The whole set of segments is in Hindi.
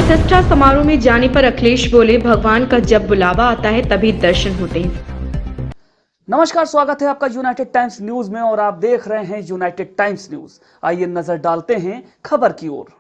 प्रतिष्ठा समारोह में जाने पर अखिलेश बोले, भगवान का जब बुलावा आता है तभी दर्शन होते हैं। नमस्कार, स्वागत है आपका यूनाइटेड टाइम्स न्यूज में और आप देख रहे हैं यूनाइटेड टाइम्स न्यूज। आइए नजर डालते हैं खबर की ओर।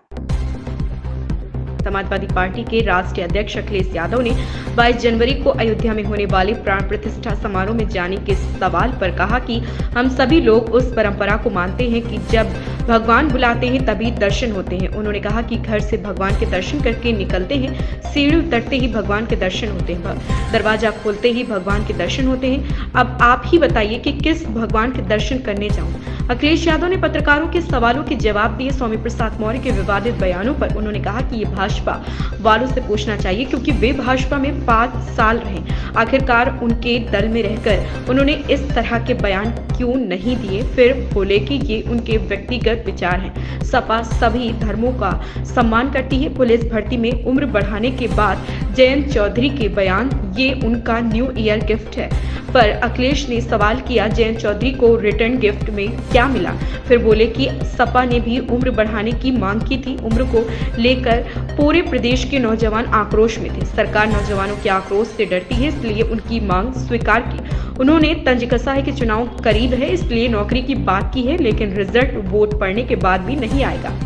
समाजवादी पार्टी के राष्ट्रीय अध्यक्ष अखिलेश यादव ने 22 जनवरी को अयोध्या में होने वाले प्राण प्रतिष्ठा समारोह में जाने के सवाल पर कहा कि हम सभी लोग उस परंपरा को मानते हैं कि जब भगवान बुलाते हैं तभी दर्शन होते हैं। उन्होंने कहा कि घर से भगवान के दर्शन करके निकलते हैं, सीढ़ी उतरते ही भगवान के दर्शन होते हैं, दरवाजा खोलते ही भगवान के दर्शन होते हैं। अब आप ही बताइए कि किस भगवान के दर्शन करने जाऊं। अखिलेश यादव ने पत्रकारों के सवालों के जवाब दिए। स्वामी प्रसाद मौर्य के विवादित बयानों पर उन्होंने कहा कि ये भाजपा वालों से पूछना चाहिए, क्योंकि वे भाजपा में 5 साल रहे। आखिरकार उनके दल में रहकर उन्होंने इस तरह के बयान क्यों नहीं दिए। फिर बोले कि ये उनके व्यक्तिगत विचार हैं। सपा सभी धर्मों का सम्मान करती है। पुलिस भर्ती में उम्र बढ़ाने के बाद जयंत चौधरी के बयान, ये उनका न्यू ईयर गिफ्ट है। पर अखिलेश ने सवाल किया, जयंत चौधरी को रिटर्न गिफ्ट में क्या मिला। फिर बोले कि सपा ने भी उम्र बढ़ाने की मांग की थी। उम्र को लेकर पूरे प्रदेश के नौजवान आक्रोश में थे। सरकार नौजवानों के आक्रोश से डरती है, इसलिए उनकी मांग स्वीकार की। उन्होंने तंज कसा है कि चुनाव करीब है, इसलिए नौकरी की बात की है, लेकिन रिजल्ट वोट पड़ने के बाद भी नहीं आएगा।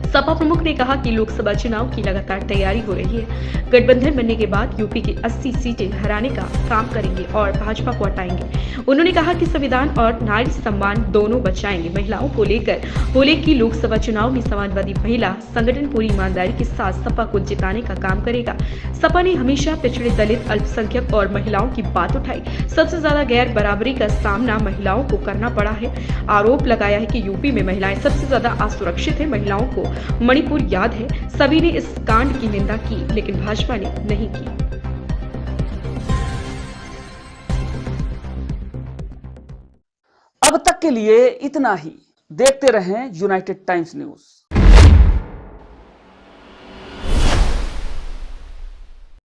सपा प्रमुख ने कहा कि लोकसभा चुनाव की लगातार तैयारी हो रही है। गठबंधन बनने के बाद यूपी की 80 सीटें हराने का काम करेंगे और भाजपा को हटाएंगे। उन्होंने कहा कि संविधान और नारी सम्मान दोनों बचाएंगे। महिलाओं को लेकर बोले कि लोकसभा चुनाव में समाजवादी महिला संगठन पूरी ईमानदारी के साथ सपा को जिताने का काम करेगा। सपा ने हमेशा पिछड़े, दलित, अल्पसंख्यक और महिलाओं की बात उठाई। सबसे ज्यादा गैर बराबरी का सामना महिलाओं को करना पड़ा है। आरोप लगाया है कि यूपी में महिलाएं सबसे ज्यादा असुरक्षित है। महिलाओं को मणिपुर याद है। सभी ने इस कांड की निंदा की, लेकिन भाजपा ने नहीं की। अब तक के लिए इतना ही। देखते रहें यूनाइटेड टाइम्स न्यूज।